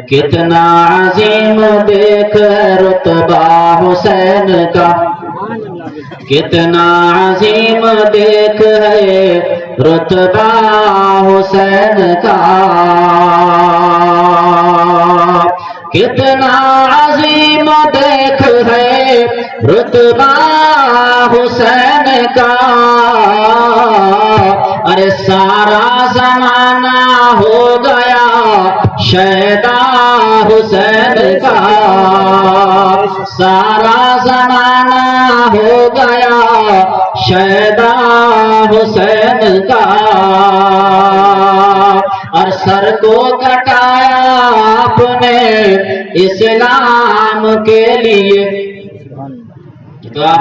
کتنا عظیم دیکھ رتبہ حسین کا، کتنا عظیم دیکھ ہے رتبہ حسین کا، کتنا عظیم دیکھ ہے رتبہ حسین کا، ارے سارا زمانہ ہو گیا شیدا حسین کا، سارا زمانہ ہو گیا شیدا حسین کا، اور سر کو کٹایا آپ نے اسلام کے لیے۔ تو آپ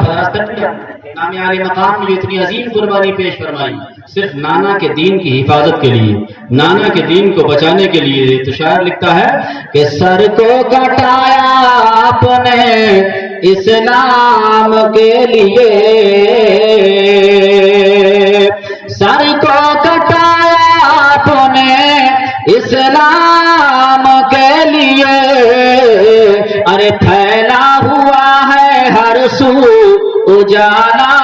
امام عالی مقام نے اتنی عظیم قربانی پیش فرمائی صرف نانا کے دین کی حفاظت کے لیے، نانا کے دین کو بچانے کے لیے۔ تو شاعر لکھتا ہے کہ سر کو کٹایا آپ نے اسلام کے لیے، سر کو کٹایا آپ نے اسلام کے لیے، ارے پھیلا ہوا ہے ہر سو اجالا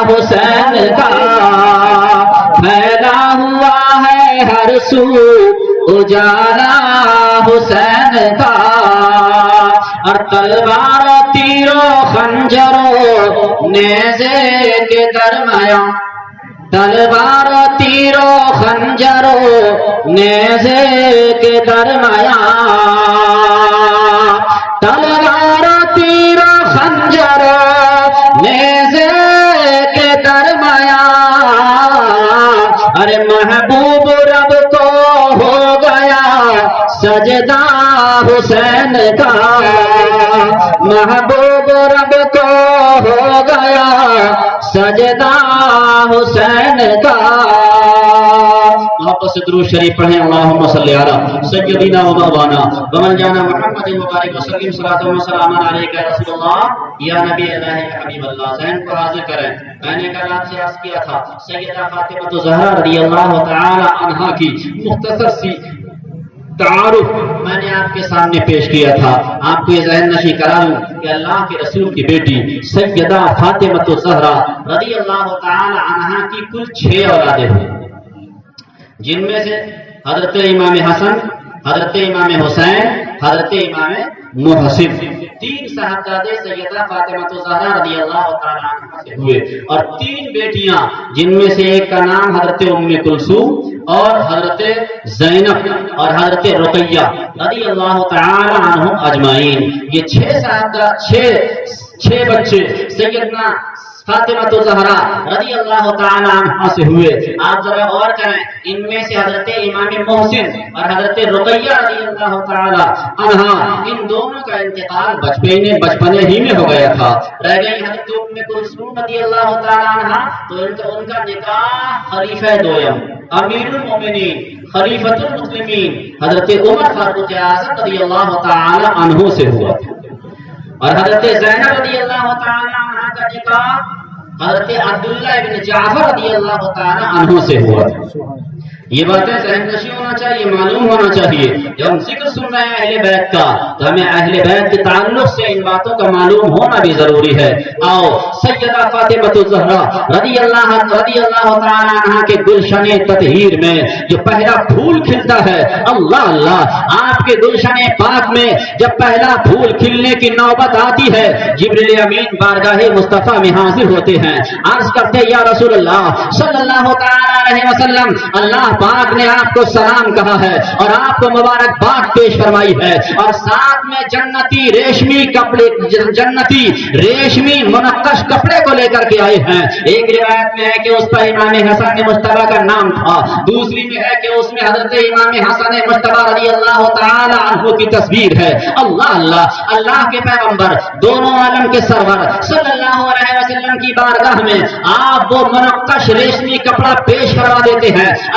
حسین کا، پھیلا ہوا ہے ہر سو اجالا حسین کا، اور تلوار تیروں خنجروں نیزے کے درمیان، تلوار تیروں خنجروں نیزے کے درمیان، تلوار تیروں خنجروں نیزے کے درمیان، ارے محبوب رب کو ہو گیا سجدہ حسین کا، محبوب رب کو ہو گیا سجدہ حسین کا۔ محبت سے درود شریف پڑھیں، اللہم صلی علی سیدنا و مولانا ومن جانا محمد مبارک وسلم، صلاۃ و سلام علیک یا رسول اللہ یا نبی اللہ یا حبیب اللہ۔ ذہن کو حاضر کریں، میں نے کل آپ سے عرض کیا تھا سیدہ فاطمہ الزہرا رضی اللہ تعالی عنہا کی مختصر سی تعارف میں نے آپ کے سامنے پیش کیا تھا۔ آپ کو یہ ذہن نشی کرا لوں کہ اللہ کے رسول کی بیٹی سیدہ فاطمہ الزہرا رضی اللہ تعالی عنہا کی کل 6 اولادیں ہیں، جن میں سے حضرت امام حسن، حضرت امام حسین، حضرت امام محسن، 3 صاحبزادے سیدہ فاطمہ الزہرا رضی اللہ تعالی عنہا سے ہوئے، اور 3 بیٹیاں جن میں سے ایک کا نام حضرت ام کلثوم اور حضرت زینب اور حضرت رقیہ رضی اللہ تعالی عنہم اجمعین۔ یہ 6 بچے سیدنا فاطمہ الزہرا رضی اللہ تعالی عنہا سے ہوئے۔ آپ ذرا غور کریں، ان میں سے حضرت امام محسن اور حضرت رقیہ رضی اللہ تعالی عنہا، ان دونوں کا انتقال بچپنے ہی میں ہو گیا تھا۔ رہ گئی حضرت ام کلثوم رضی اللہ تعالی عنہا، تو ان کا نکاح خلیفہ دوم امیر المومنین خلیفۃ المسلمین حضرت عمر فاروق اعظم رضی اللہ تعالی عنہ سے ہوا، اور حضرت زینب رضی اللہ تعالی عنہ کا نکاح حضرت عبداللہ ابن جعفر رضی اللہ تعالی عنہ سے ہوا۔ یہ باتیں ذہن نشی ہونا چاہیے، معلوم ہونا چاہیے۔ جب ہم ذکر سن رہے ہیں اہل بیت کا، تو ہمیں اہل بیت کے تعلق سے ان باتوں کا معلوم ہونا بھی ضروری ہے۔ آؤ سیدہ فاطمہ الزہرا رضی اللہ تعالی عنہا کے گلشن تطہیر میں جو پہلا پھول کھلتا ہے، اللہ اللہ، آپ کے گلشن پاک میں جب پہلا پھول کھلنے کی نوبت آتی ہے، جبریل امین بارگاہ مصطفیٰ میں حاضر ہوتے ہیں، عرض کرتے یا رسول اللہ صلی اللہ تعالی علیہ وسلم، اللہ پاک نے آپ کو سلام کہا ہے اور آپ کو مبارکباد پیش فرمائی ہے، اور ساتھ میں جنتی ریشمی کپڑے، جنتی ریشمی منقش کپڑے کو لے کر کے آئے ہیں۔ ایک روایت میں ہے کہ اس پر امام حسن مجتبی کا نام تھا، دوسری میں ہے کہ اس میں حضرت امام حسن مجتبی رضی اللہ تعالی عنہ کی تصویر ہے۔ اللہ اللہ، اللہ کے پیغمبر دونوں عالم کے سرور صلی اللہ علیہ وسلم کی بارگاہ میں آپ وہ منقش ریشمی کپڑا پیش کروا دیتے ہیں۔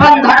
15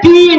3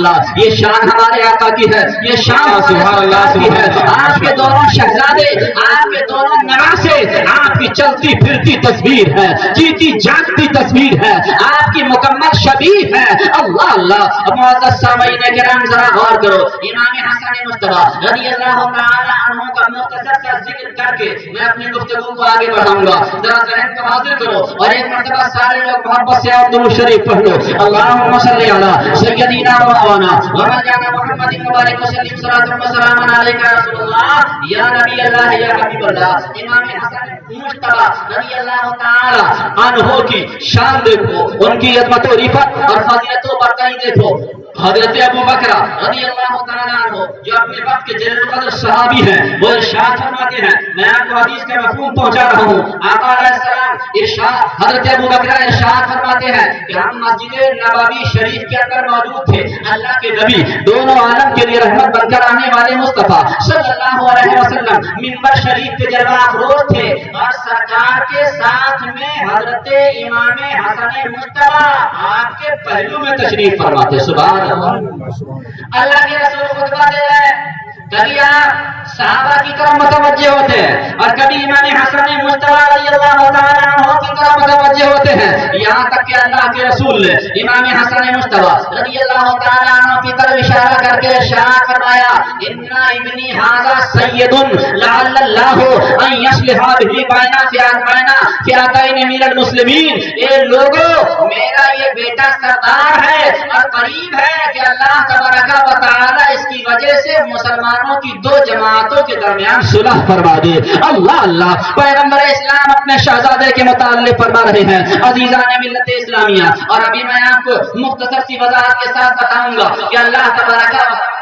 اللہ، یہ شان ہمارے آقا کی ہے، یہ شان سبحان اللہ کی ہے۔ آپ کے دونوں شہزادے، آپ کے دونوں نواسے آپ کی چلتی پھرتی تصویر ہے، جیتی جاگتی تصویر ہے، آپ کی مکمل شبیہ ہے۔ اللہ اللہ، معزز سامعین کرام ذرا غور کرو، امام حسن مصطفیٰ رضی اللہ تعالی عنہ کا مختصر سا ذکر کر کے میں اپنی گفتگو کو آگے بڑھاؤں گا۔ ذرا ذہن کو حاضر کرو اور ایک مرتبہ سارے لوگ محبت سے آپ درود شریف پڑھ لو۔ اللہم صلی علی سیدنا و مولانا ومولانا محمد مبارک وسلم صلاۃ و سلام علیک یا رسول اللہ یا نبی اللہ یا حبیب اللہ۔ امام حسن مصطفیٰ رضی اللہ تعالی عنہ کی شان دیکھو، ان کی عظمت و رفعت اور فضیلت و برکت دیکھو۔ حضرت ابو بکر رضی اللہ تعالیٰ عنہ جو اپنے وقت کے جلیل القدر صحابی ہیں، وہ ارشاد فرماتے ہیں، میں آپ کو حدیث کا مفہوم پہنچا رہا ہوں۔ آقا علیہ السلام ارشاد، حضرت ابو بکر ارشاد فرماتے ہیں کہ ہم مسجد نبوی شریف کے اندر موجود تھے، اللہ کے نبی دونوں عالم کے لیے رحمت بن کر آنے والے مصطفیٰ صلی اللہ علیہ وسلم منبر شریف پہ جلوہ افروز تھے، اور سرکار کے ساتھ میں حضرت امام حسن مصطفیٰ آپ کے پہلو میں تشریف فرماتے۔ سبحان اللہ کے رسول خطبہ دے رہے ہیں، کبھی آپ صحابہ کی طرف متوجہ ہوتے ہیں اور کبھی امام حسن مصطفیٰ رضی اللہ تعالیٰ عنہ کی طرف متوجہ ہوتے ہیں، یہاں تک کہ اللہ کے رسول نے امام حسن مصطفیٰ رضی اللہ تعالیٰ عنہ کی طرف اشارہ کر کے ارشاد فرمایا، ان ابنی ھذا سید لعل اللہ ان یصلح به بین فئتین من المسلمین۔ اے لوگوں، میرا یہ بیٹا سردار ہے اور قریب ہے کہ اللہ تبارک و تعالی اس کی وجہ سے مسلمانوں کی دو جماعتوں کے درمیان صلح فرما دے۔ اللہ اللہ، پیغمبر اسلام اپنے شہزادے کے متعلق فرما رہے ہیں، عزیزان ملت اسلامیہ، اور ابھی میں آپ کو مختصر سی وضاحت کے ساتھ بتاؤں گا کہ اللہ تبارک و تعالی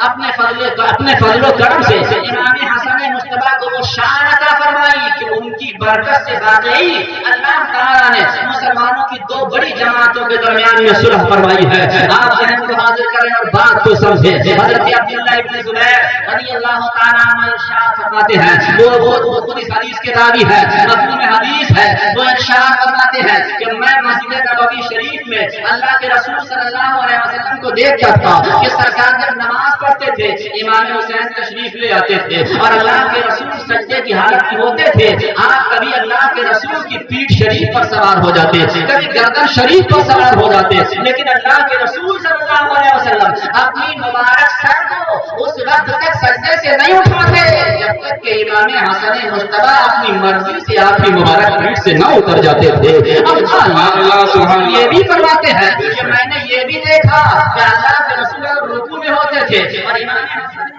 اپنے فضل و کرم سے امام حسن مصطفیٰ کو وہ شان عطا فرمائی کہ ان کی برکت سے واقعی اللہ تعالیٰ نے مسلمانوں کی دو بڑی جماعتوں کے درمیان میں صلح فرمائی ہے۔ آپ ذہن کو حاضر کریں اور بات کو سمجھیں۔ حضرت عبداللہ ابن زبیر رضی اللہ تعالیٰ عنہ ارشاد فرماتے ہیں، وہ خود اس حدیث کے راوی ہے، مفہوم حدیث ہے، وہ ارشاد فرماتے ہیں کہ میں مسجد نبوی شریف میں اللہ کے رسول صلی اللہ علیہ وسلم کو دیکھتا تھا کہ سرکار جب نماز پڑھتے تھے، امام حسین تشریف لے آتے تھے اور اللہ کے رسول سجدے کی حالت میں ہوتے تھے، آپ کبھی اللہ کے رسول کی پیٹھ شریف پر سوار ہو جاتے، کبھی گردن شریف پر سوار ہو جاتے، لیکن اللہ کے رسول صلی اللہ علیہ وسلم اپنی مبارک سر کو اس وقت تک سجدے سے نہیں اٹھاتے جب تک کہ امام حسن مصطفیٰ اپنی مرضی سے آپ کی مبارک پیٹھ سے نہ اتر جاتے تھے۔ اللہ یہ بھی فرماتے ہیں کہ میں نے یہ بھی دیکھا کہ اللہ کے رسول رکوع میں ہوتے تھے اور امام حسن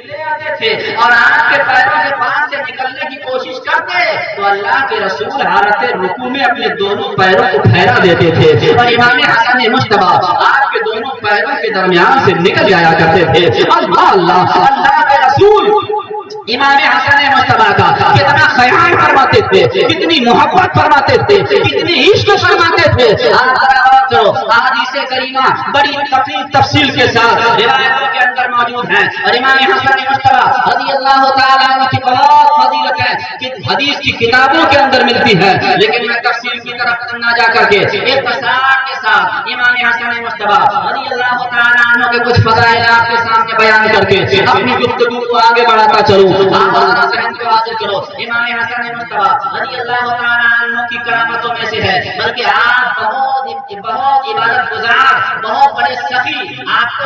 لے آتے تھے اور آپ کے پیروں کے پاس سے نکلنے کی کوشش کرتے تو اللہ کے رسول حالت رکوع میں اپنے دونوں پیروں کو پھیلا دیتے تھے اور امام حسن مصطفیٰ آپ کے دونوں پیروں کے درمیان سے نکل جایا کرتے تھے۔ اللہ اللہ، اللہ کے رسول امام حسن مصطفیٰ کا کتنا خیال فرماتے تھے، کتنی محبت فرماتے تھے، کتنی عشق فرماتے تھے۔ احادیث کریمہ بڑی تفصیل کے ساتھ روایتوں کے اندر موجود ہیں اور امام حسن مصطفیٰ رضی اللہ تعالیٰ عنہ کی بہت فضیلت ہے کہ حدیث کی کتابوں کے اندر ملتی ہے، لیکن میں تفصیل کی طرف نہ جا کر کے اختصار کے ساتھ امام حسن مصطفیٰ رضی اللہ تعالیٰ عنہ کے کچھ فضائل آپ کے سامنے بیان کر کے اپنی گفتگو کو آگے بڑھاتا چلوں۔ آپ ذہن کو حاضر کرو، امام حسن مصطفیٰ رضی اللہ تعالیٰ عنہ کی کرامتوں میں سے ہے، بلکہ آپ بہت عبادت گزار، بہت بڑے سخی، آپ کو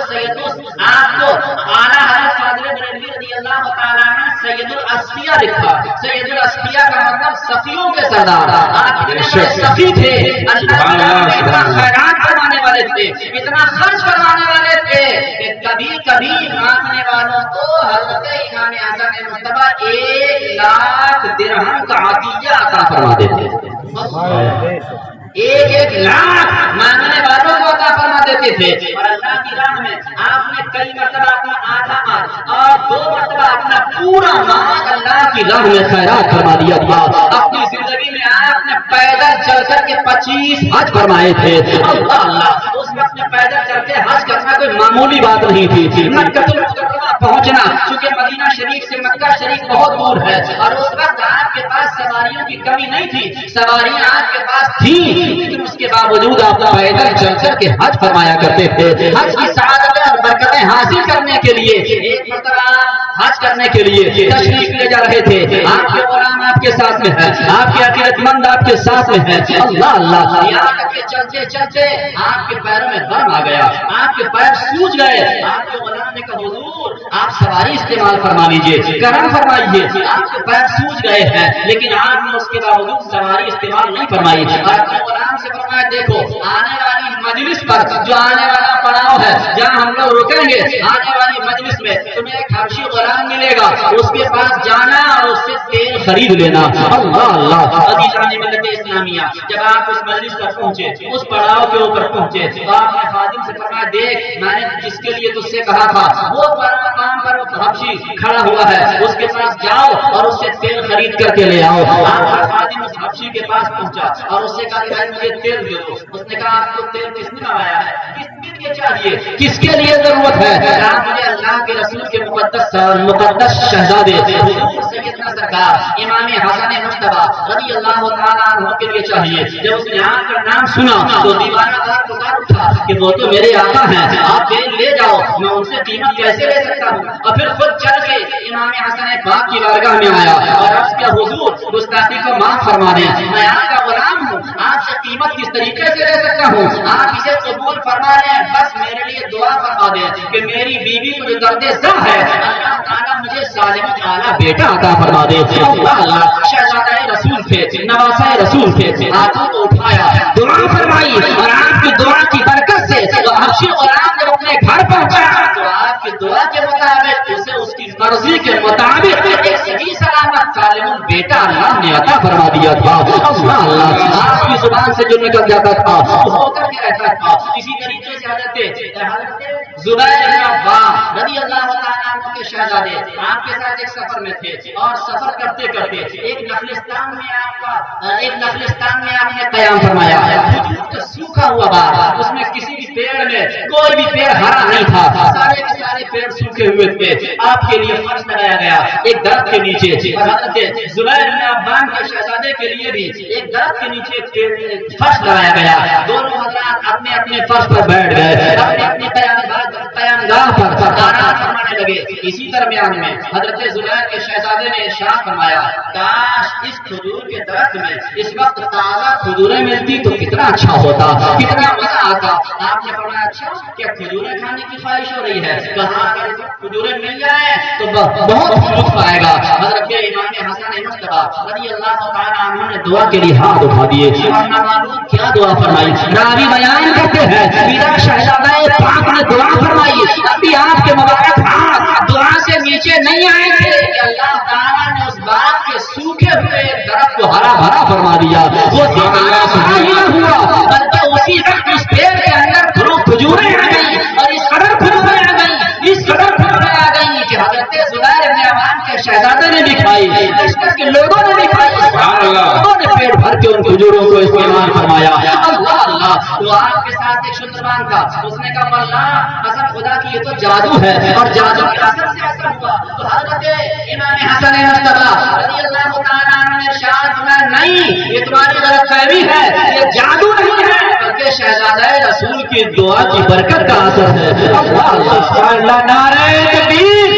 اعلیٰ حضرت فاضل بریلوی رضی اللہ تعالیٰ عنہ سید الاسفیاء لکھا۔ سید الاسفیاء کا مطلب سخیوں کے سردار، آپ اتنے بڑے سخی تھے، اللہ اتنا خیرات فرمانے والے تھے، اتنا خرچ فرمانے والے تھے کہ کبھی کبھی مانگنے والوں کو حضرت امام حسن مصطفیٰ 1,00,000 درہم کا عطیہ عطا فرما دیتے تھے۔ 1,00,000 مانگنے والوں کو عطا فرما دیتے تھے اور اللہ کی راہ میں آپ نے کئی مرتبہ اپنا آدھا مال اور 2 مرتبہ اپنا پورا مال اللہ کی راہ میں خیرات فرما دیا تھا۔ اپنی زندگی میں آپ نے پیدل چل کر کے 25 حج فرمائے تھے۔ اللہ اللہ، اس وقت میں پیدل چل کے حج کرنا کوئی معمولی بات نہیں تھی۔ مکہ المکرمہ پہنچنا، چونکہ مدینہ شریف سے مکہ شریف بہت دور ہے، اور اس وقت آپ کے پاس سواریوں کی کمی نہیں تھی، سواریاں آپ کے پاس تھی، لیکن اس کے باوجود آپ پیدل چل کر کے حج فرمایا کرتے تھے۔ حج کی سعادتیں اور برکتیں حاصل کرنے کے لیے ایک مرتبہ حج کرنے کے لیے تشریف لے جا رہے تھے، آپ کے غلام آپ کے ساتھ میں ہے، آپ کے عقیدت مند آپ کے ساتھ میں ہے، اللہ اللہ، یہاں تک کہ چلتے چلتے آپ کے پیروں میں درد آ گیا، آپ کے پیر سوج گئے، آپ کے غلام نے کہا حضور آپ سواری استعمال فرما لیجیے، کرم فرمائیے، آپ کے پیر سوج گئے ہیں، لیکن آپ نے اس کے باوجود سواری استعمال نہیں فرمائی، اور اپنے غلام سے فرمایا دیکھو آنے والی مجلس پر جو آنے والا پڑاؤ ہے جہاں ہم لوگ رکیں گے، آنے والی مجلس میں تمہیں ایک حبشی غلام ملے گا، اس کے پاس جانا اور اس سے تیل خرید لینا۔ اللہ اللہ، عزیزان ملت اسلامیہ، جب آپ اس مجلس پر پہنچے، اس پڑاؤ کے اوپر پہنچے تو آپ نے خادم سے فرمایا دیکھ میں نے جس کے لیے تجھ سے کہا تھا وہ مقام پر حبشی کھڑا ہوا ہے، اس کے پاس جاؤ اور اس سے تیل خرید کر کے لے آؤ۔ آپ کا خادم اس حبشی کے پاس پہنچا اور اس سے کہا کہ بھائی مجھے تیل دے دو۔ اس نے کہا آپ کو تیل کس نے آیا ہے، کس کے لیے چاہیے، کس کے لیے ضرورت ہے؟ مجھے اللہ کے رسول کے مقدس شہزادے حضور سیدنا سرکار امام حسن مجتبی رضی اللہ تعالیٰ عنہ کے لیے چاہیے۔ جب اس نے آپ کا نام سنا تو دیوانہ دار پکار اٹھا کہ وہ تو میرے آقا ہیں، آپ تیل لے جاؤ، میں ان سے قیمت کیسے لے سکتا ہوں؟ اور پھر خود چل کے امام حسن پاک کی بارگاہ میں آیا اور عرض کیا حضور گستاخی کو معاف فرما دیں، میں آپ کا غلام ہوں، آپ سے قیمت کس طریقے سے لے سکتا ہوں؟ آپ اسے قبول فرما لیں، بس میرے لیے دعا فرما دیں کہ میری بیوی کو جو درد زہ ہے اللہ تعالیٰ مجھے سالم اعلیٰ بیٹا عطا فرما دے۔ اللہ اللہ، شہزادہ رسول تھے، نواسہ رسول تھے، ہاتھوں کو اٹھایا، دعا فرمائی، اور آپ کی دعا کی برکت سے وہ حبشی غلام جب اپنے گھر پہنچا تو آپ کی دعا کے مطابق اسے اس کی مرضی کے مطابق ایک صحیح سلامت سالم بیٹا اللہ نے عطا فرما دیا تھا۔ اللہ اللہ، آپ کی زبان سے جو نکل جاتا تھا وہ ہو کر کے رہتا تھا۔ اسی طریقے سے حضرت زبیر بن عوام رضی اللہ تعالیٰ عنہ کے شہزادے آپ کے ساتھ ایک سفر میں تھے، اور سفر کرتے کرتے ایک نخلستان میں آپ نے قیام فرمایا، سوکھا ہوا باغ، اس میں کسی بھی پیڑ میں کوئی بھی پیڑ ہرا نہیں تھا، سارے کے سارے پیڑ سوکھے ہوئے تھے۔ آپ کے لیے فرش لگایا گیا ایک درخت کے نیچے، اور حضرت زبیر بن عوام کے شہزادے کے لیے بھی ایک درخت کے نیچے فرش لگایا گیا۔ دونوں حضرات اپنے اپنے فرش پر بیٹھ گئے، اپنے اپنے قیامگاہ پر آرام فرمانے لگے۔ اسی درمیان میں حضرت زبیر کے شہزادے نے ارشاد فرمایا کاش اس کھجور کے درخت میں اس وقت تازہ کھجوریں ملتی تو کتنا اچھا ہوتا، کتنا مزہ آتا۔ آپ نے فرمایا اچھا کیا کھجوریں کھانے کی خواہش ہو رہی ہے؟ کہاں اگر کھجوریں مل جائیں تو بہت لطف آئے گا۔ حضرت امام حسن مجتبی رضی اللہ تعالیٰ عنہ نے دعا کے لیے ہاتھ اٹھا دیے اور نہ معلوم کیا دعا فرمائی۔ راوی بیان کرتے ہیں میرا شہزادہ پاک نے دعا فرمائی، ابھی آپ کے مبارک ہاتھ دعا سے نیچے نہیں آئے تھے کہ اللہ تعالیٰ نے اس باغ کے سوکھے ہوئے درخت کو ہرا بھرا فرما دیا۔ وہ ہی نہ ہوا بلکہ اسی وقت اس پیڑ کے اندر کھجوریں آ گئی، اور اس قدر کھجوریں آ گئی، اس قدر کھجوریں آ گئی کہ حضرت زبیر بن عوام کے شہزادے نے بھی کھائی، لشکر کے لوگوں نے بھی کھائی، لوگوں نے پیٹ بھر کے ان کھجوروں کو استعمال فرمایا۔ اللہ اللہ، وہ آپ کے ساتھ ایک شتربان تھا، اس نے کہا اللہ قسم خدا کی یہ تو جادو ہے، اور جادو کے اثر سے ایسا ہوا۔ تو حضرت امام حسن مجتبی رضی اللہ تعالیٰ عنہ نے ارشاد فرمایا نہیں یہ تمہاری غلط فہمی ہے، یہ جادو نہیں ہے بلکہ شہزادہ رسول کی دعا کی برکت کا اثر ہے۔ اللہ اللہ، نعرہ تکبیر،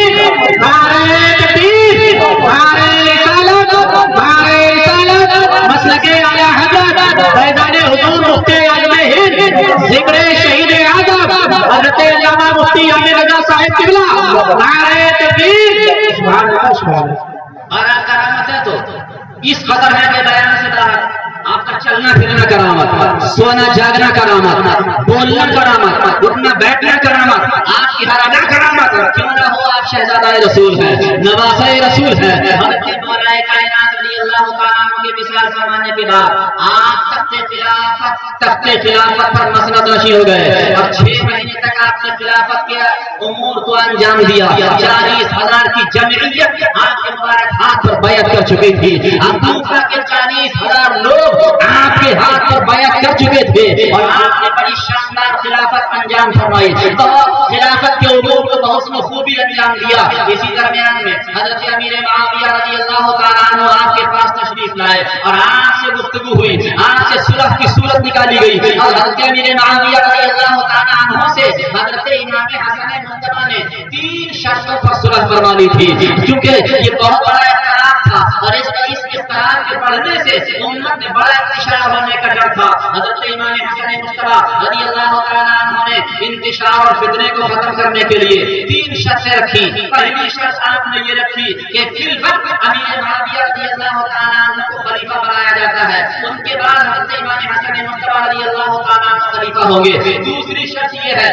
نعرہ تکبیر، نعرہ رسالت، نعرہ رسالت، مسلک اعلیٰ حضرت فیضان حضور مفتی اعظم ہند ذکر شہید اعظم حضرت علامہ مفتی عامر رضا صاحب قبلہ، نعرہ تکبیر، سبحان اللہ سبحان اللہ۔ اور کرامت ہے تو اس قدر ہے کہ بیان سے باہر آپ کا چلنا پھرنا کرامت، سونا جاگنا کرامت، بولنا کرامت، اٹھنا بیٹھنا کرامت، آپ کی ہر ادا کرامت، کیوں نہ ہو آپ شہزادہ رسول ہیں، نواسہ رسول ہیں۔ حضرت مولا کائنات رضی اللہ تعالیٰ عنہ کی مثال فرمانے کے بعد آپ تخت خلافت پر مسند نشین ہو گئے، اور 6 مہینے تک آپ نے خلافت کے امور کو انجام دیا۔ 40,000 کی جمعیت آپ کے مبارک ہاتھ پر بیعت کر چکی تھی، اب دوسرا کے 40,000 لوگ آپ کے ہاتھ پر بیعت کر چکے تھے، اور آپ نے بڑی شاندار خلافت انجام فرمائی، بہت خلافت کے امور کو بہت خوبی انجام دیا۔ اسی درمیان میں حضرت امیر معاویہ رضی اللہ تعالیٰ عنہ آپ کے پاس تشریف لائے اور آپ سے گفتگو ہوئی، آپ سے صلح کی صورت نکالی گئی اور حضرت امیر معاویہ رضی اللہ تعالیٰ عنہ سے حضرت امام حسن مصطفیٰ نے 3 شرطوں پر صلح فرما لی تھی، کیونکہ یہ بہت بڑا اختلاف تھا اور اس اختلاف کے بڑھنے سے امت میں بڑا انتشار ہونے کا ڈر تھا۔ حضرت امام حسن مصطفیٰ رضی اللہ تعالیٰ عنہ نے انتشار اور فتنے کو ختم کرنے کے لیے 3 شرطیں رکھی۔ پہلی شرط آپ نے یہ رکھی کہ فی الوقت امیر معاویہ رضی اللہ تعالیٰ عنہ کو خلیفہ بنایا جاتا ہے، ان کے بعد حضرت امام حسن مصطفیٰ رضی اللہ تعالیٰ عنہ خلیفہ ہوں گے۔ دوسری شرط یہ ہے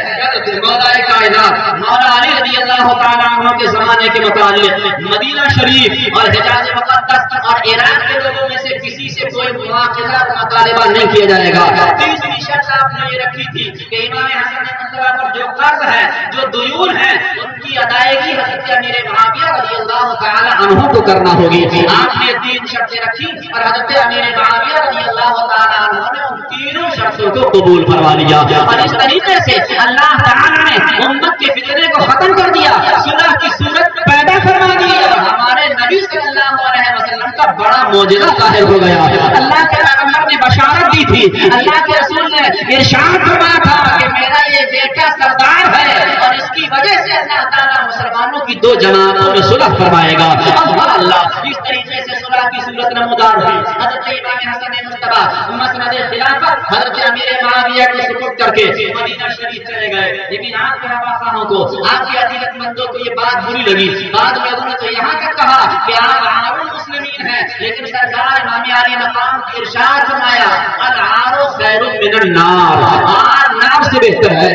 کہ مولا کائنات مولا علی رضی اللہ تعالیٰ عنہ کے زمانے کے متعلق مدینہ شریف اور حجاز مقدس اور عراق کے لوگوں میں سے کسی سے کوئی مواخذہ اور مطالبہ نہیں کیا جائے گا۔ تیسری شرط آپ نے یہ رکھی تھی کہ امام حسن مصطفیٰ پر جو قرض ہے، جو دیون ہے، ان کی ادائیگی حضرت امیر معاویہ رضی اللہ تعالی عنہ کو کرنا ہوگی۔ آپ نے 3 شرطیں رکھی اور حضرت امیر معاویہ رضی اللہ تعالی عنہ نے ان تینوں شرطوں کو قبول فرما لیا اور اس طریقے سے اللہ تعالی نے امت کے فتنے کو ختم کر دیا، صلح کی صورت پیدا فرما دی اور ہمارے نبی صلی اللہ علیہ وسلم کا بڑا معجزہ ظاہر ہو گیا۔ اللہ کے پیغمبر نے بشارت دی تھی، اللہ کے رسول نے ارشاد فرمایا تھا کہ میرا یہ بیٹا سردار ہے اور اس کی وجہ سے اللہ تعالیٰ مسلمانوں کی 2 جماعتوں میں صلح فرمائے گا۔ اللہ اس طریقے سے صلح کی صورت نمودار ہوئی۔ حضرت امام حسن مصطفیٰ مسند خلافت حضرت امیر معاویہ کو سپرد کر کے مدینہ شریف چلے گئے، لیکن آپ کے رفاقاہوں کو، آپ کے عدالت مندوں کو یہ بات بری لگی۔ بعض لوگوں نے تو یہاں تک کہا کہ آپ عار المسلمین ہیں، لیکن سرکار امام علی مقام کی ارشاد فرمایا العار خیر من النار، عار نار سے بہتر ہے۔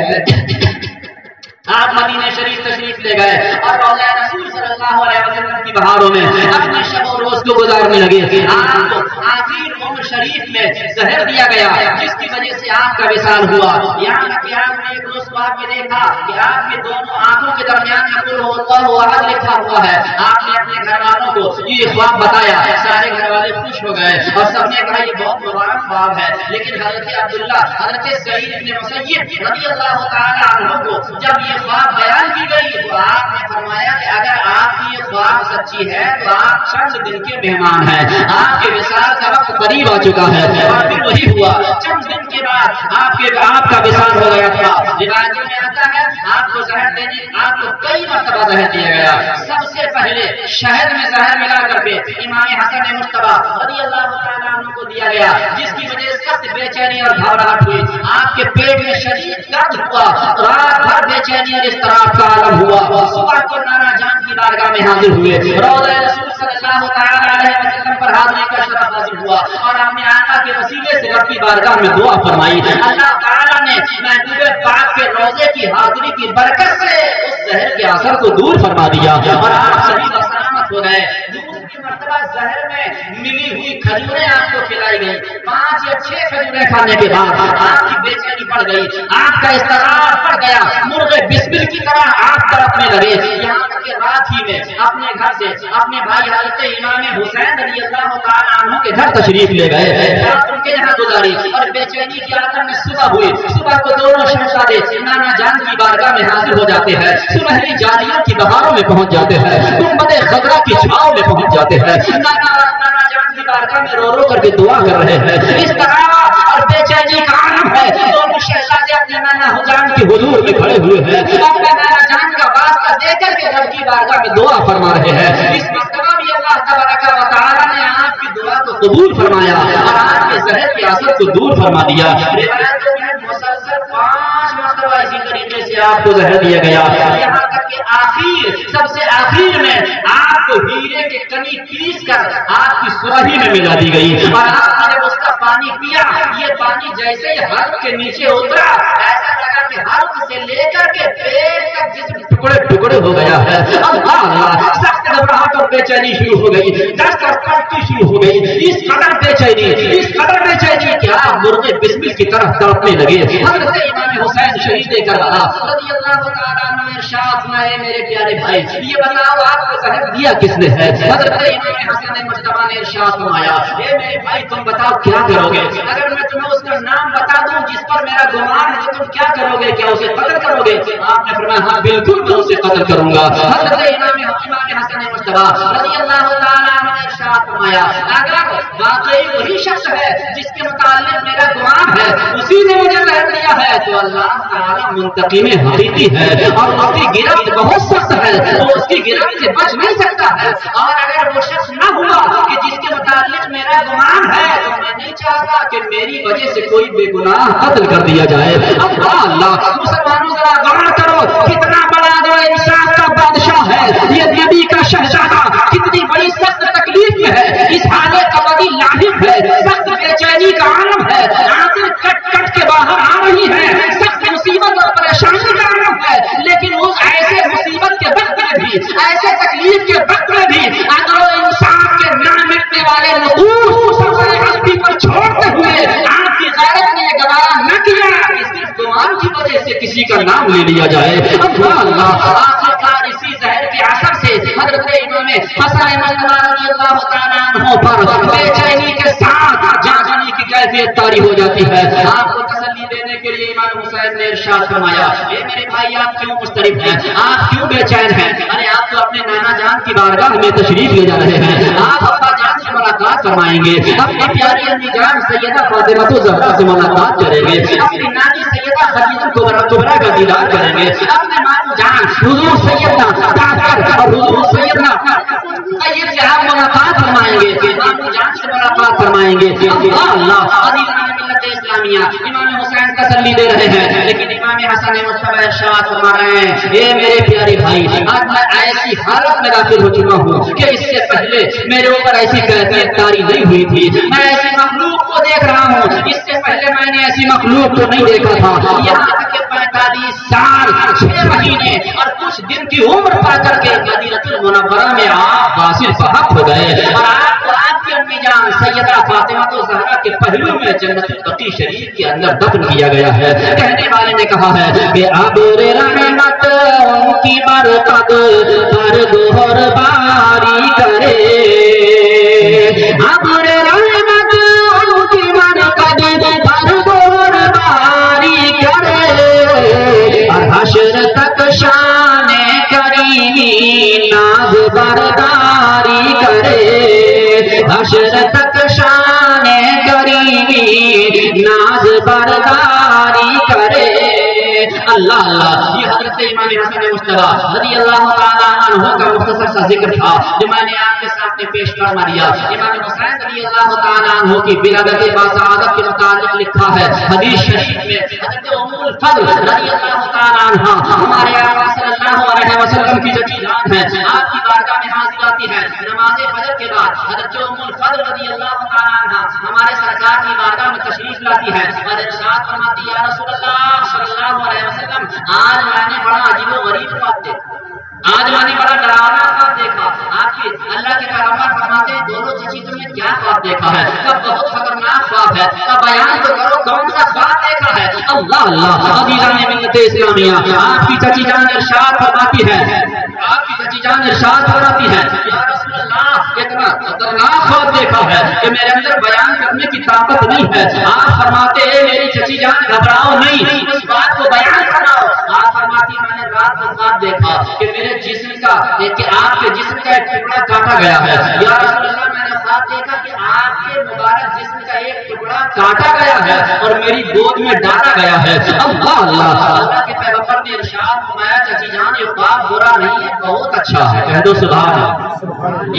آپ مدینہ شریف تشریف لے گئے اور روضہ رسول صلی اللہ علیہ وسلم کی بہاروں میں اپنے شب و روز کو گزارنے لگے۔ آپ کو آخر عمر شریف میں زہر دیا گیا جس کی وجہ سے آپ کا وصال ہوا۔ یہاں تک کہ آپ نے ایک روز خواب میں دیکھا کہ آپ کے دونوں آنکھوں کے درمیان قل هو الله احد لکھا ہوا ہے۔ آپ نے اپنے گھر والوں کو یہ خواب بتایا، سارے گھر والے خوش ہو گئے اور سب نے کہا یہ بہت مبارک خواب ہے۔ لیکن حضرت عبداللہ حضرت سعید بن مسیب رضی اللہ تعالی عنہ کو جب یہ خواب بیان کی گئی تو آپ نے فرمایا کہ اگر آپ کی یہ خواب سچی ہے تو آپ چند دن کے مہمان ہیں، آپ کے وصال کا وقت قریب آ چکا ہے۔ اور پھر وہی ہوا، چند دن کے بعد آپ کا وصال ہو گیا تھا۔ روایتوں میں آتا ہے آپ کو زہر دینے، آپ کو کئی مرتبہ زہر دیا گیا۔ سب سے پہلے شہد میں زہر ملا کر کے امام حسن مصطفیٰ رضی اللہ تعالیٰ عنہ کو دیا گیا، جس کی وجہ سے سخت بے چینی اور گھبراہٹ ہوئی۔ آپ کے پیٹ میں شدید درد ہوا، رات بھر بے چینی اور اضطراب کا عالم ہوا۔ صبح کو نانا جان کی بارگاہ میں حاضر ہوئے، روضہ رسول صلی اللہ تعالی علیہ وسلم پر حاضری کا شرف حاصل ہوا اور آپ نے آقا کے وسیلے سے رب کی بارگاہ میں دعا فرمائی۔ اللہ تعالیٰ نے محبوب پاک کے روضے کی حاضری کی برکت سے اس زہر کے اثر کو دور فرما دیا اور آپ صحیح و سلامت ہو گئے۔ دوسری مرتبہ زہر میں ملی ہوئی کھجوریں آپ کو کھلائی گئی۔ 5 یا 6 کھجوریں کھانے کے بعد آپ کی بے چینی بڑھ گئی، آپ کا اضطراب بڑھ گیا، مرغے بسمل کی طرح آپ تڑپنے لگے۔ یہاں تک کہ رات ہی میں اپنے گھر سے اپنے بھائی حضرت امام حسین رضی اللہ تعالیٰ عنہ کے گھر تشریف لے گئے، رات ان کے یہاں گزاری اور بے چینی کی عالم میں صبح ہوئی۔ صبح کو دونوں شہزادے نانا جان کی بارگاہ میں حاضر ہو جاتے ہیں، سنہری جالیوں کی بہاروں میں پہنچ جاتے ہیں، گنبد خضرا کی چھاؤں میں پہنچ جاتے ہیں، نانا جان کی بارگاہ میں رو رو کر کے دعا کر رہے ہیں۔ اس طرح اور بے چینی کا عالم ہے، دونوں شہزادے اپنے نانا جان کے حضور میں کھڑے ہوئے ہیں، اپنا نانا جان کا واسطہ دے کر کے رب کی بارگاہ میں دعا فرما رہے ہیں۔ اس مرتبہ بھی اللہ تبارک و تعالی نے آپ کی دعا کو قبول فرمایا اور آپ کے زہر کے اثر کو دور فرما دیا۔ روایتوں میں مسلسل 5 مرتبہ اسی طریقے سے آپ کو زہر دیا گیا، یہاں تک کہ سب سے آخر میں آپ کو ہیرے کے کنی پیس کر آپ کی سرہی میں ملا دی گئی اور آپ نے اس کا پانی پیا۔ یہ پانی جیسے ہی حلق کے نیچے اترا، ایسا لگا کہ حلق سے لے کر کے پیٹ تک جسم ٹکڑے ٹکڑے ہو گیا ہے۔ اللہ، سخت گھبراہٹ اور بے چینی شروع ہو گئی، دست اور کڑکی شروع ہو گئی۔ اس قدر بے چینی کہ آپ مرغے بسمل کی طرح تڑپنے لگے۔ حضرت امام حسین شہید کربلا رضی اللہ تعالیٰ عنہ نے ارشاد فرمایا میرے پیارے بھائی یہ بتاؤ آپ کو زہر دیا کس نے ہے؟ حضرت امام حسن مجتبی نے ارشاد فرمایا اے میرے بھائی تم بتاؤ کیا کرو گے؟ اگر میں تمہیں اس کا نام بتا دوں جس پر میرا گمان ہے تم کیا کرو گے؟ کیا اسے قتل کرو گے؟ آپ نے فرمایا ہاں بالکل میں اسے قتل کروں گا۔ حضرت امام حسن مجتبی رضی اللہ تعالیٰ عنہ نے ارشاد فرمایا اگر واقعی وہی شخص ہے جس کے متعلق میرا گمان ہے اسی نے مجھے قتل کیا ہے تو اللہ تعالیٰ منتقم حقیقی ہے اور اس کی گرفت بہت سخت ہے، وہ اس کی گرفت سے بچ نہیں سکتا ہے۔ اور اگر وہ شخص نہ ہوا کہ جس کے متعلق میرا گمان ہے تو میں نہیں چاہتا کہ میری وجہ سے کوئی بے گناہ قتل کر دیا جائے۔ اللہ مسلمانوں ذرا غور کرو کتنا بڑا جو انصاف کا بادشاہ ہے یہ نبی کا شہزادہ، کتنی بڑی سخت تکلیف میں ہے، اس حالے قبضی لاحق ہے، سخت بے چینی کا عالم ہے، آنکھیں کٹ کٹ کے باہر آ رہی ہے، سخت مصیبت اور پریشانی کا عالم ہے، لیکن اس ایسے مصیبت کے وقت میں بھی، ایسے تکلیف کے وقت میں بھی عدل و انصاف کے نہ مٹنے والے نقوص سرسائے حسبی پر چھوڑتے ہوئے آپ کی غیرت نے یہ گوارا نہ کیا کہ صرف گمان کی وجہ سے کسی کا نام لے لیا جائے۔ اللہ آخرکار اسی زہر کے اثر سے حضرت امام حسن مجتبی رضی اللہ تعالیٰ عنہ پر بے چینی کے ساتھ جاگنے کی کیفیت طاری ہو جاتی ہے۔ آپ کو تسلی دینے کے لیے امام حسین نے ارشاد فرمایا اے میرے بھائی آپ کیوں مضطرب ہیں؟ آپ کیوں بے چین ہیں؟ ارے آپ تو اپنے نانا جان کی بارگاہ میں تشریف لے جا رہے ہیں، آپ ابا جان سے ملاقات فرمائیں گے، اپنی پیاری امی جان سیدہ فاطمہ الزہرا سے ملاقات کریں گے، اپنی نانی سیدہ خدیجہ کبریٰ کا دیدار کریں گے، اپنے ماموں جان حضور سیدنا جعفر اور حضور سیدنا طیب سے آپ ملاقات فرمائیں گے، ماموں جان سے ملاقات فرمائیں گے۔ اللہ عزیزان ملت اسلامیہ امام حسین تسلی دے رہے ہیں، لیکن امام حسن مجتبی ارشاد فرما رہے ہیں اے میرے پیارے بھائی آج میں ایسی حالت میں داخل ہو چکا ہوں کہ اس سے پہلے میرے اوپر ایسی کیفیت طاری نہیں ہوئی تھی، میں ایسی مخلوق کو دیکھ رہا ہوں اس سے پہلے میں نے ایسی مخلوق کو نہیں دیکھا تھا، یہاں تک کہ 45 سال 6 مہینے اور کچھ دن کی عمر پا کر کے مدینہ المنورہ میں آپ واصل فحق ہو گئے اور آپ کو آپ کی امی جان سیدہ فاطمہ الزہرا کے پہلو میں جنت البقیع شریف کے اندر دفن کیا گیا ہے۔ کہنے والے نے کہا ہے کہ ابر رحمت ان کی برکت پر گہر باری کرے، ابر رحمت ان کی برکت پر گہر باری کرے، اور حشر تک شان کریمی ناز برداری کرے، حشر تک شان کریمی ناز برداری کرے۔ اللہ اللہ یہ حضرت امام حسن مجتبی رضی اللہ تعالیٰ عنہ کا مختصر سا ذکر تھا جو میں نے آپ کے سامنے پیش فرما دیا۔ امام حسین رضی اللہ تعالیٰ عنہ کی ولادت باسعادت کے متعلق لکھا ہے حدیث شریف میں، حضرت ام الفضل رضی اللہ تعالیٰ عنہ ہمارے آقا صلی اللہ علیہ وسلم کی جو جان ہے آپ کی بارگاہ میں حاضر آتی ہے نماز فجر کے بعد، حضرت ام الفضل رضی اللہ تعالیٰ عنہ ہمارے سرکار کی بارگاہ میں تشریف لاتی ہے اور ارشاد فرماتی ہے یا رسول اللہ صلی اللہ علیہ وسلم آج میں نے بڑا عجیب و غریب خواب دیکھا، آج میں نے بڑا ڈراونا خواب دیکھا۔ آپ کی اللہ کے پیغمبر فرماتے ہیں دونوں چچی تم نے کیا خواب دیکھا ہے؟ کب بہت خطرناک خواب ہے، کب بیان تو کرو کون سا خواب دیکھا ہے؟ اللہ اللہ عزیزان ملت اسلامیہ آپ کی چچی جان ارشاد فرماتی ہے، آپ کی چچی جان ارشاد فرماتی ہے یا رسول اللہ اتنا خطرناک خواب دیکھا ہے کہ میرے اندر بیان کرنے کی طاقت نہیں ہے۔ آپ فرماتے ہیں میری چچی جان گھبراؤ نہیں، اس بات کو بیان کراؤ۔ آپ فرماتی میں نے رات کو خواب دیکھا کہ میرے جسم کا کہ آپ کے جسم کا ایک ٹکڑا کاٹا گیا ہے، یا رسول اللہ میں نے خواب دیکھا کہ آپ کے مبارک جسم کا ایک ٹکڑا کاٹا گیا ہے اور میری گود میں ڈالا گیا ہے۔ اللہ اللہ اللہ کے پیغمبر نے ارشاد فرمایا چچی جان یہ خواب برا نہیں ہے بہت اچھا ہے، کہہ دو سبحان اللہ،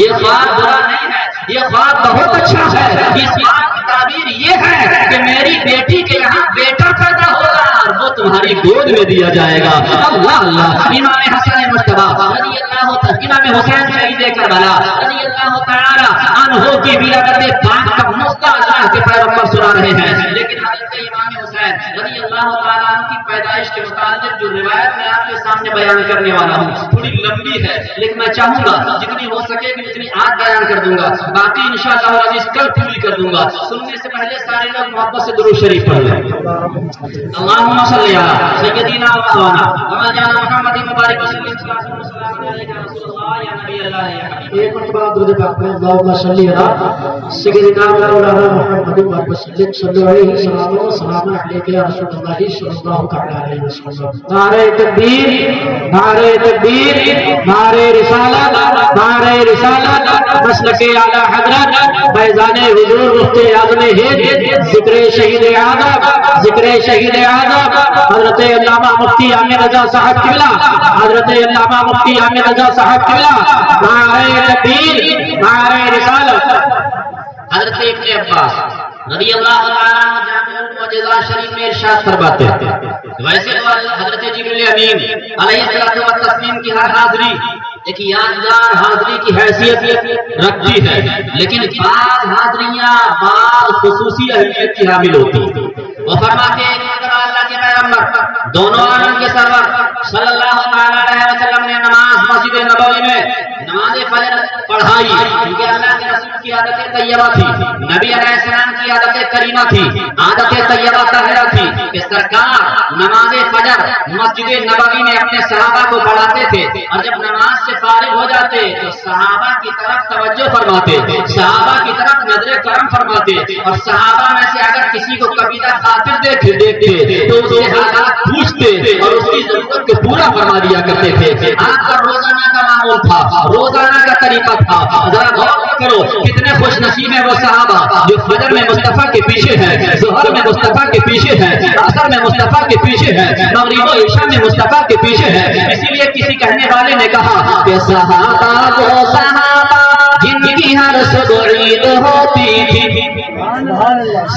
یہ خواب برا نہیں ہے، یہ خواب بہت اچھا ہے۔ اس خواب کی تعبیر یہ ہے کہ میری بیٹی کے یہاں بیٹا پیدا ہوگا اور وہ تمہاری گود میں دیا جائے گا۔ اللہ اللہ امام حسن مجتبی رضی اللہ تعالی امام حسین شہید کربلا رضی اللہ تعالی عنہ کی ولادت پاک کا نسخہ اللہ کے پیغمبر سنا رہے ہیں، لیکن حضرت امام حسین رضی اللہ تعالی عنہ کی پیدائش کے متعلق جو روایت میں آپ کے سامنے بیان کرنے والا ہوں تھوڑی لمبی ہے، لیکن میں چاہوں گا جتنی ہو سکے گی اتنی آج بیان کر دوں گا، باقی انشاءاللہ العزیز کل پوری کر دوں گا۔ سننے سے پہلے سارے لوگ محبت سے درود شریف پڑھ لیں۔ اللہم صلی علی سیدنا و مولانا مولانا محمد مبارک وسلم ایک مرتبہ درود پاک پڑھیں اللہم صلی علی سیدنا و مولانا محمد مبارک وسلم صلی اللہ علیہ وسلم۔ سلام علیکم یا رسول اللہ صلی اللہ تعالی علیہ وسلم۔ نعرہ تکبیر، نعرہ تکبیر، نعرہ رسالت، نعرہ رسالت، مسلک اعلی حضرت فیضان حضور مفتی اعظم ہند، ذکر شہید اعظم، ذکر شہید اعظم حضرت علامہ مفتی عامر رضا صاحب قبلہ، حضرت علامہ مفتی عامر رضا صاحب قبلہ، نعرہ تکبیر، نعرہ رسالت۔ حضرت ابن عباس رضی اللہ تعالیٰ عنہ جامع المعجزات شریف میں ارشاد فرماتے ہیں، ویسے تو حضرت جبریل امین علیہ الصلوۃ والتسلیم کی ہر حاضری ایک یادگار حاضری کی حیثیت رکھتی ہے، لیکن بعض حاضریاں بعض خصوصی اہمیت کی حامل ہوتی ہیں۔ وہ فرماتے ہیں کہ اگر اللہ کے پیغمبر دونوں عالم کے سرور صلی اللہ علیہ وسلم نے نماز مسجد نبوی میں نماز فجر پڑھائی، کیونکہ اللہ کے رسول کی عادت طیبہ تھی، نبی علیہ السلام کی عادت کریمہ تھی، عادت طیبہ طاہرہ تھی کہ سرکار نماز فجر مسجد نبوی میں اپنے صحابہ کو پڑھاتے تھے، اور جب نماز سے فارغ ہو جاتے تو صحابہ کی طرف توجہ فرماتے، صحابہ کی طرف نظر کرم فرماتے، اور صحابہ میں سے اگر کسی کو کبیرہ خاطر دیکھتے تو اسے حالات پوچھتے اور اس کی ضرورت کو پورا فرما دیا کرتے تھے۔ آپ کا روزانہ کا معمول تھا، روزانہ کا طریقہ تھا۔ ذرا غور کرو کتنے خوش نصیب ہیں وہ صحابہ جو فجر میں مصطفیٰ کے پیچھے ہیں، ظہر میں مصطفیٰ کے پیچھے ہیں، عصر میں مصطفیٰ کے پیچھے ہیں، مغرب و عشاء میں مصطفیٰ کے پیچھے ہیں۔ اسی لیے کسی کہنے والے نے کہا کہ صحابہ وہ صحابہ جن کی ہر صبح عید ہوتی تھی،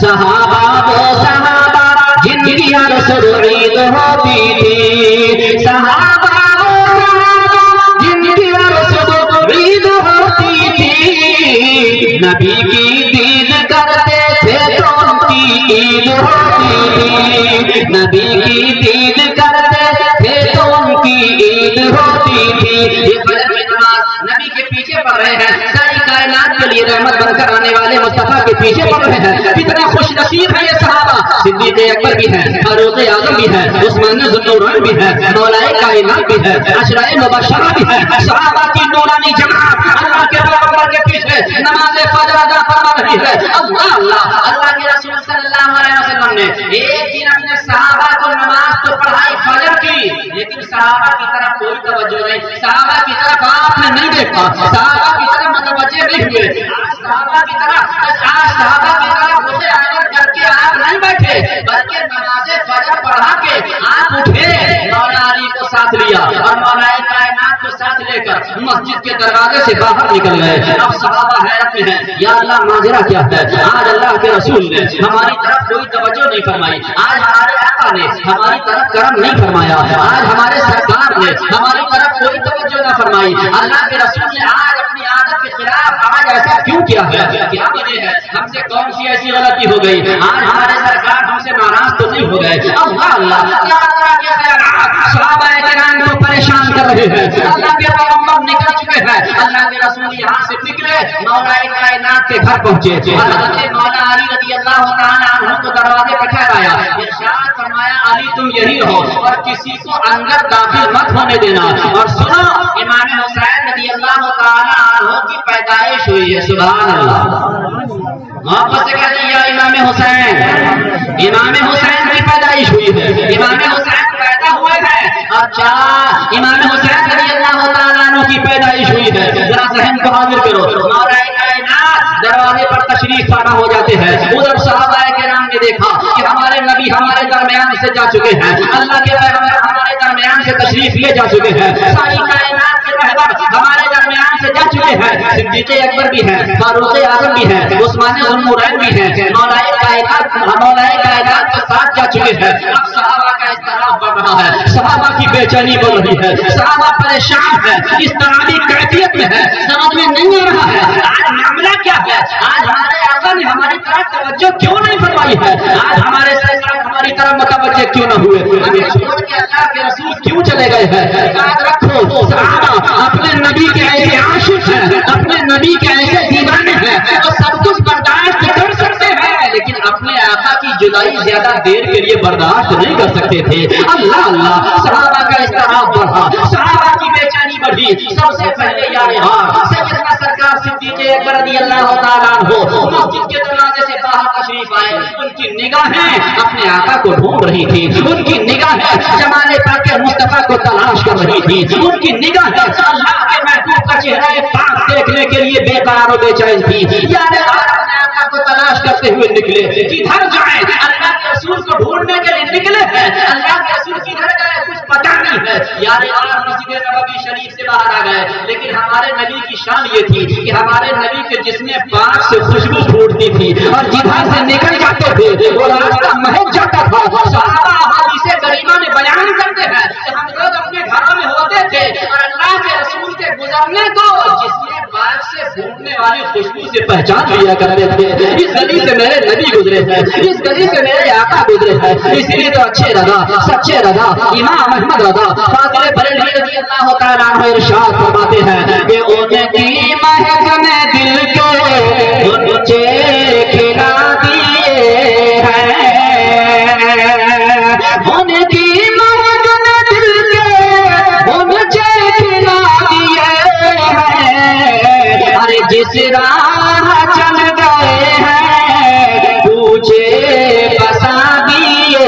صحابہ وہ صحابہ جن کی ہر صبح عید ہوتی تھی، صحابہ وہ صحابہ جن کی ہر صبح عید ہوتی تھی، نبی کی دید کرتے تھے تو ان کی عید ہوتی تھی، نبی کی دید کرتے تھے تو ان کی عید ہوتی تھی۔ یہ فجر کی نماز نبی کے پیچھے پڑھ رہے ہیں، ساری کائنات کے لیے رحمت بن کر آنے والے مصطفیٰ کے پیچھے پڑھ رہے ہیں۔ کتنا خوش نصیب ہے یہ صحابہ، صدیق اکبر بھی ہیں، فاروق اعظم بھی ہیں، عثمان ذو النورین بھی ہیں، مولا کائنات بھی ہیں، عشرہ مبشرہ بھی ہیں۔ صحابہ کی نورانی جماعت اللہ کے پیغمبر کے پیچھے نماز فجر ادا فرما رہی ہے۔ اللہ اللہ اللہ کے رسول صلی اللہ علیہ وسلم نے ایک دن اپنے صحابہ کو نماز تو پڑھائی فجر کی، لیکن صحابہ کی طرف کوئی توجہ نہیں، صحابہ کی طرف آپ نے نہیں دیکھا، صحابہ کی طرف متوجہ نہیں ہوئے، صحابہ کی طرف اسے آگر کر کے آپ نہیں بیٹھے، بلکہ نماز فجر پڑھا کے آپ اٹھے، مولا علی کو ساتھ لیا اور مولا کائنات کو ساتھ لے کر مسجد کے دروازے سے باہر نکل گئے۔ اب صحابہ حیرت میں ہیں، یا اللہ ماجرا کیا ہے؟ آج اللہ کے رسول نے ہماری طرف کوئی توجہ نہیں فرمائی، آج ہمارے آقا نے ہماری طرف کرم نہیں فرمایا، آج ہمارے سرکار نے ہماری طرف کوئی توجہ نہ فرمائی، اللہ کے رسول نے آج اپنی عادت کے خلاف آج ایسا کیوں کیا ہے؟ کیا وجہ ہے؟ ہم سے کون سی ایسی غلطی ہو گئی؟ آج ہمارے سرکار ہم سے ناراض تو نہیں ہو گئے؟ اللہ اللہ صحابہ کرام کو پریشان کر رہے ہیں، اللہ کے پیغمبر نکل چکے ہیں، اللہ کے رسول یہاں سے نکلے، مولا کائنات کے گھر پہنچے، حضرت مولا علی رضی اللہ تعالیٰ عنہ کو دروازے پہ ٹھہرایا، ارشاد فرمایا علی تم یہی رہو اور کسی کو اندر داخل مت ہونے دینا، اور سنو امام حسین رضی اللہ تعالیٰ عنہ کی پیدائش ہوئی ہے۔ سبحان اللہ، محبت سے کہتے ہیں یا امام حسین، امام حسین کی پیدائش ہوئی ہے، امام حسین پیدا ہوئے ہیں، اچھا امام حسین رضی اللہ تعالیٰ عنہ کی پیدائش ہوئی ہے۔ ذرا ذہن کو حاضر کرو، مولا کائنات دروازے پر تشریف فرما ہو جاتے ہیں، ادھر صحابہ کرام نے دیکھا کہ ہمارے نبی ہمارے درمیان سے جا چکے ہیں، اللہ کے پیغمبر ہمارے درمیان سے تشریف لے جا چکے ہیں، ساری کائنات کے رہبر ہمارے درمیان سے جا چکے ہیں، صدیق اکبر بھی ہیں، فاروق اعظم بھی ہیں، عثمان ذو النورین بھی ہیں، مولا کائنات کے ساتھ جا چکے ہیں۔ اب صحابہ کا اضطراب بڑھ رہا ہے، صحابہ کی بے چینی بڑھ رہی ہے، صحابہ پریشان ہے، اس طرح کی کیفیت میں ہے، سمجھ میں نہیں آ رہا ہے آج معاملہ کیا ہے، آج ہمارے آقا نے ہماری طرف توجہ کیوں نہیں فرمائی ہے، آج ہمارے سرکار ہماری طرف متوجہ کیوں نہ ہوئے، ہمیں چھوڑ کے اللہ کے رسول کیوں چلے گئے ہیں؟ یاد رکھو صحابہ اپنے نبی کے ایسے عاشق ہیں، اپنے نبی کے ایسے دیوانے ہیں، وہ سب کچھ برداشت کر سکتے ہیں، لیکن اپنے آقا کی جدائی زیادہ دیر کے لیے برداشت نہیں کر سکتے تھے۔ اللہ اللہ، صحابہ کا اضطراب بڑھا، صحابہ کی بے چینی بڑھی، سب سے پہلے یار سیدنا سرکار سرکار صدیق اکبر رضی اللہ تعالیٰ عنہ مسجد کے دروازے سے باہر تشریف آئے، ان کی نگاہیں اپنے آقا کو ڈھونڈ رہی تھی، ان کی نگاہیں جمال پاک مصطفیٰ کو تلاش کر رہی تھی، ان کی نگاہیں اللہ کے محبوب کا چہرہ پاک دیکھنے کے لیے بے قرار و بے چین تھی۔ یعنی اپنے آقا کو تلاش کرتے ہوئے نکلے، جدھر جائیں اللہ کے رسول کو ڈھونڈنے کے لیے نکلے ہیں، اللہ کے رسول کدھر گئے کچھ پتہ نہیں ہے۔ یعنی آپ مسجد نبوی شریف سے باہر آ گئے، لیکن ہمارے نبی کی شان یہ تھی کہ ہمارے نبی کے جسم پاک سے خوشبو پھوٹتی تھی اور جدھر سے نکل جاتے تھے وہ راستہ مہک جاتا تھا۔ صحابہ حدیث کریمہ میں بیان کرتے ہیں کہ ہم لوگ اپنے گھروں میں ہوتے تھے اور اللہ کے رسول کے گزرنے کو جسم پاک سے پھوٹنے والی خوشبو سے پہچان لیا کرتے تھے۔ اس گلی سے میرے نبی گزرے ہیں، اس گلی سے میرے آقا گزرے ہیں، اس لیے تو اچھے رضا سچے رضا امام احمد رضا فاضل بریلوی رضی اللہ تعالیٰ عنہ ارشاد فرماتے ہیں کہ ان کی مہک نے دل کے اونچے کھلا دیے ہیں، ان کی مہک نے دل کے اونچے کھلا دیے ہیں، ارے جس راہ چل گئے ہیں پوچھے بسا دیے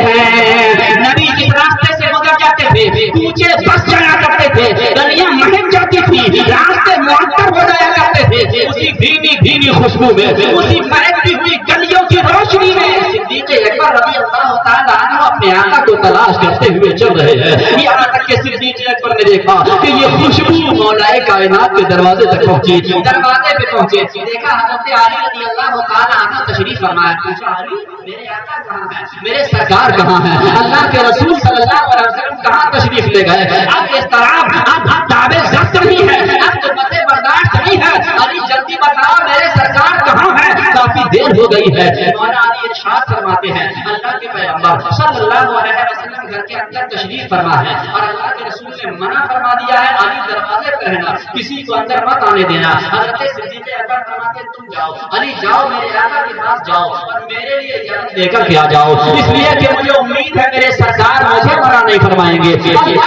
ہیں۔ نبی جس راستے سے گزر جاتے تھے پوچھے بس جایا کرتے تھے، گلیاں مہک جاتی تھی، راستے معطر ہو جایا کرتے تھے، اسی بھینی بھینی خوشبو میں، اسی مہکتی ہوئی گلیوں کی روشنی میں صدیق اکبر رضی اللہ تعالیٰ عنہ اپنے آقا کو تلاش کرتے ہوئے چل رہے ہیں۔ یہاں تک کہ صدیق اکبر نے دیکھا کہ یہ خوشبو مولا کائنات کے دروازے تک پہنچی، دروازے پہ پہنچے، دیکھا حضرت علی رضی اللہ تعالیٰ عنہ تشریف فرمایا، پوچھا علی میرے آقا کہاں ہے، میرے سرکار کہاں ہے، اللہ کے رسول صلی اللہ علیہ وسلم کہاں تشریف لے گئے؟ اب اضطراب، اب دعوے ضبط نہیں ہے، اب تمہیں برداشت نہیں ہے، علی جلدی بتاؤ میرے سرکار کہاں ہے، کافی دیر ہو گئی ہے۔ مولا علی ارشاد فرماتے ہیں اللہ کے پیغمبر صلی اللہ علیہ وسلم گھر کے اندر تشریف فرما ہے اور اللہ کے رسول نے منع فرما دیا ہے علی دروازے پر رہنا، کسی کو اندر مت آنے دینا۔ حضرت صدیق اکبر فرماتے تم جاؤ، علی جاؤ میرے آقا کے پاس جاؤ اور میرے لیے اجازت لے کر کے آ جاؤ، اس لیے کہ مجھے امید ہے میرے سرکار مجھے منع نہیں فرمائیں گے۔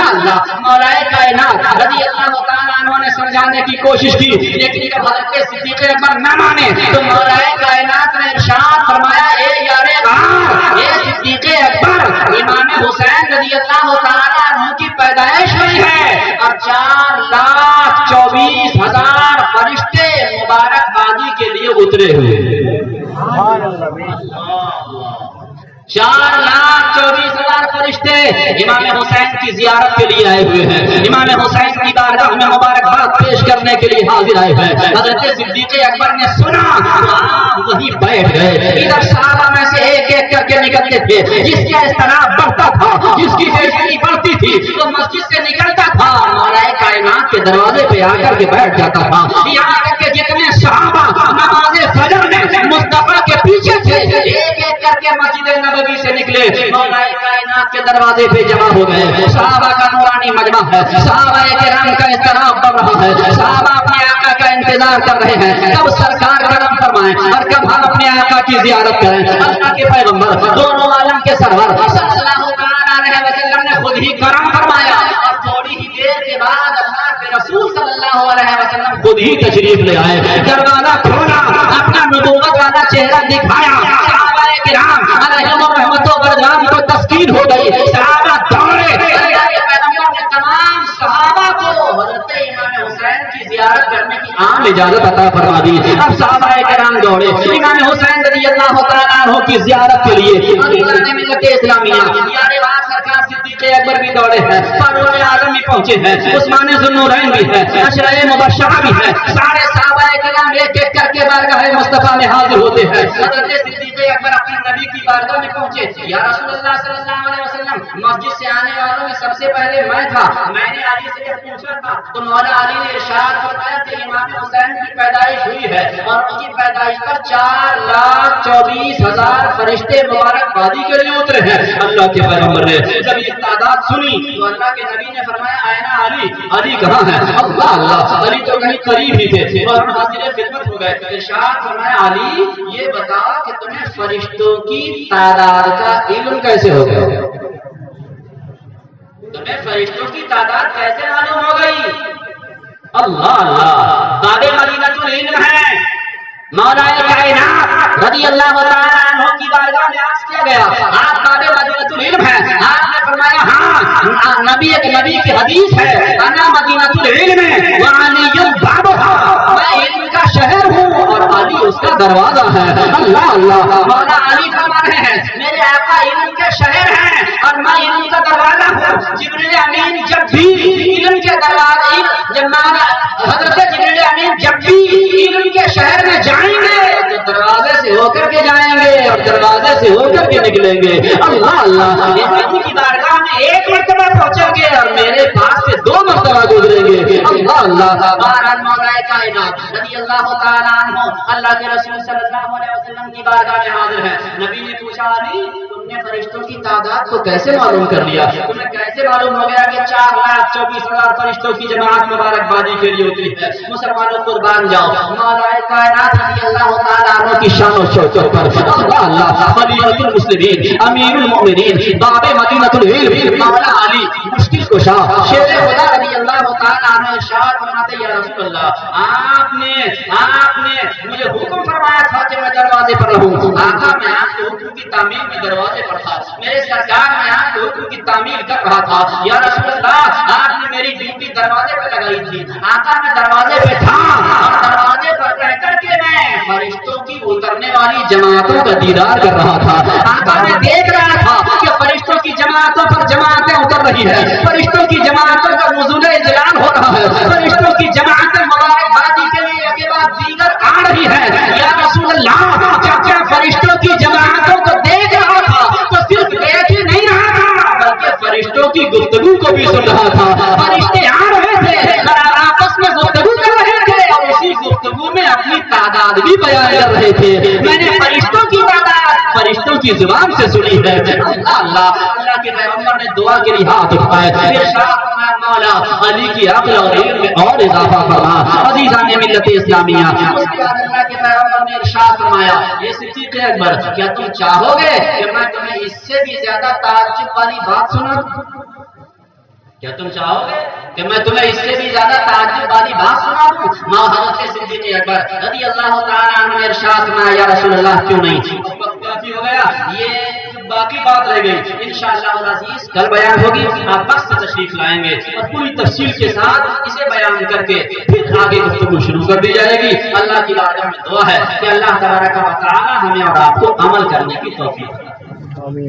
اللہ مولا کائنات رضی اللہ تعالیٰ عنہ نے سمجھانے کی کوشش کی، لیکن جب حضرت صدیق اکبر نہ مانے تو مولا کائنات نے ارشاد فرمایا اے یار غار، اے صدیق اکبر، امام حسین رضی اللہ تعالیٰ عنہ کی پیدائش ہوئی ہے اور 4,24,000 فرشتے مبارکبادی کے لیے اترے ہوئے۔ 4,24,000 فرشتے امام حسین کی زیارت کے لیے آئے ہوئے ہیں، امام حسین کی بارگاہ میں مبارکباد پیش کرنے کے لیے حاضر آئے ہیں۔ حضرت صدیق اکبر نے سنا وہی بیٹھ گئے، ادھر صحابہ میں سے ایک ایک کر کے نکلتے تھے، جس کا اضطراب بڑھتا تھا، جس کی بےچینی بڑھتی تھی تو مسجد سے نکلتا تھا مولا کائنات کے دروازے پہ آ کر کے بیٹھ جاتا تھا۔ یہاں تک کہ جتنے صحابہ نماز فجر میں مصطفیٰ کے پیچھے تھے ایک ایک کر کے مسجد نبوی سے نکلے، مولا کائنات کے دروازے پہ جمع ہو گئے۔ صحابہ کا نورانی مجمع ہے، صحابہ کرام کا اضطراب بڑھ رہا ہے، صحابہ اپنے آقا کا انتظار کر رہے ہیں کب سرکار کرم فرمائیں اور کب ہم اپنے آقا کی زیارت کریں۔ اللہ کے پیغمبر دونوں عالم کے سرور صلی اللہ علیہ وسلم نے خود ہی کرم فرمایا اور تھوڑی ہی دیر کے بعد اللہ کے رسول صلی اللہ علیہ وسلم خود ہی تشریف لے آئے، دروازہ کھولا، اپنا نبوت والا چہرہ دکھایا، صحابہ کرام علیہم الرحمت و برکات کو تسکین ہو گئی، صحابہ دوڑے، اللہ کے پیغمبر نے تمام صحابہ کو حضرت امام حسین کی زیارت کرنے کی عام اجازت عطا فرما دی۔ اب صحابہ کرام دوڑے امام حسین رضی اللہ تعالیٰ عنہ کی زیارت کے لیے، ملت اسلامیہ یار بات سرکار صدیق اکبر بھی دوڑے ہیں، فاروق اعظم بھی پہنچے ہیں، عثمان ذوالنورین بھی ہے، عشرہ مبشرہ بھی ہے، سارے صحابہ کرام ایک ایک کر کے بارگاہ مصطفیٰ میں حاضر ہوتے ہیں۔ حضرت صدیق اکبر اپنے نبی کی بارگاہ میں پہنچے، یا رسول اللہ صلی اللہ علیہ وسلم مسجد سے آنے والوں میں سب سے پہلے میں تھا، میں نے علی سے یہ پوچھا تھا تو مولا علی نے ارشاد فرمایا کہ امام حسین کی پیدائش ہوئی ہے اور ان کی پیدائش پر 4,24,000 فرشتے مبارکبادی کے لیے اترے ہیں۔ اللہ کے پیغمبر نے جب یہ تعداد سنی تو اللہ کے نبی نے فرمایا آئنا علی، علی کہاں ہے؟ اللہ علی تو کہیں قریب ہی تھے اور حاضر خدمت ہو گئے۔ ارشاد فرمایا علی یہ بتا کہ تمہیں فرشتوں کی تعداد کا علم کیسے ہو گیا؟ تمہیں فرشتوں کی تعداد کیسے معلوم ہو گئی؟ اللہ اللہ، باب مدینۃ العلم ہے، مولا کائنات رضی اللہ تعالیٰ عنہ کی بارگاہ میں عرض کیا گیا آپ باب مدینۃ العلم ہے، آپ نے فرمایا ہاں، نبی کی حدیث ہے، انا مدینۃ العلم وعلی بابها، میں علم کا شہر ہوں اور علی اس کا دروازہ ہے۔ اللہ اللہ، مولا علی فرما رہے ہیں میرے آقا علم کے شہر ہیں اور میں علم کا دروازہ ہوں۔ جبریل امین جب بھی علم کے دروازے، جب مولا حضرت جبریل امین جب بھی علم کے شہر میں جائیں گے تو دروازے سے ہو کر کے جائیں گے اور دروازے سے ہو کر کے نکلیں گے۔ اللہ اللہ، نبی کی بارگاہ میں ایک مرتبہ پہنچیں گے اور میرے پاس سے 2 مرتبہ گزریں گے۔ اللہ اللہ، بہرحال مولا کائنات رضی اللہ تعالیٰ عنہ اللہ کے رسول صلی اللہ علیہ وسلم کی بارگاہ میں حاضر ہے۔ نبی نے پوچھا علی تم نے فرشتوں کی تعداد کو کیسے معلوم کر لیا؟ تمہیں کیسے معلوم ہو گیا کہ 4,24,000 فرشتوں کی جماعت مبارک بادی کے لیے ہوتی ہے؟ مسلمانوں قربان جاؤ مولا کائنات رضی اللہ تعالیٰ عنہ کی شان و شوکت پر۔ اللہ اللہ، خلیفۃ المسلمین، امیر المؤمنین، باب مدینۃ العلم مولا علی مشکل کشا شیر خدا رضی اللہ تعالیٰ عنہ ارشاد فرماتے یا رسول اللہ آپ نے مجھے حکم فرمایا تھا کہ میں دروازے پر رہوں۔ آقا میں آپ کے حکم کی تعمیل بھی دروازے پر تھا، میرے سرکار میں آپ کے حکم کی تعمیل کر رہا تھا۔ یا رسول اللہ آپ نے میری ڈیوٹی دروازے پہ لگائی تھی، آقا میں دروازے پہ تھا اور دروازے پر رہ کر کے میں فرشتوں کی اترنے والی جماعتوں کا دیدار کر رہا تھا۔ آقا میں دیکھ رہا تھا کہ فرشتوں کی جماعتوں پر جماعتیں اتر رہی ہے، فرشتوں کی جماعتوں کا نزول اجلال ہو رہا ہے، فرشتوں کی جماعتیں مبارک بادی کے لیے کے بعد دیگر آ رہی ہے۔ یا رسول اللہ جب فرشتوں کی جماعتوں کو دیکھ رہا تھا تو صرف دیکھ ہی نہیں رہا تھا بلکہ فرشتوں کی گفتگو کو بھی سن رہا تھا۔ فرشتے آ رہے تھے آپس میں گفتگو کر رہے تھے اور اسی گفتگو میں اپنی تعداد بھی بیان کر رہے تھے۔ میں نے فرشتوں کی تعداد فرشتوں کی زبان سے سنی ہے۔ اللہ اللہ، اللہ کے پیغمبر نے دعا کے لیے ہاتھ اٹھائے، ارشاد مولا علی کی عقل اور علم میں اور اضافہ فرما۔ عزیزان ملت اسلامیہ، اس کے بعد اللہ کے پیغمبر نے ارشاد فرمایا یہ صدیق اکبر کیا تم چاہو گے کہ میں تمہیں اس سے بھی زیادہ تعجب والی بات سنا دوں؟ کیا تم چاہو گے کہ میں تمہیں اس سے بھی زیادہ تعجب والی بات سنا دوں؟ ماں حضرت صدیق اکبر رضی اللہ تعالیٰ عنہ نے ارشاد فرمایا یا رسول اللہ کیوں نہیں؟ وقت کافی ہو گیا، یہ باقی بات رہ گئی انشاءاللہ العزیز کل بیان ہوگی۔ آپ وقت سے تشریف لائیں گے اور پوری تفصیل کے ساتھ اسے بیان کر کے پھر آگے گفتگو شروع کر دی جائے گی۔ اللہ کی بارگاہ میں دعا ہے کہ اللہ تبارک و تعالی ہمیں اور آپ کو عمل کرنے کی توفیق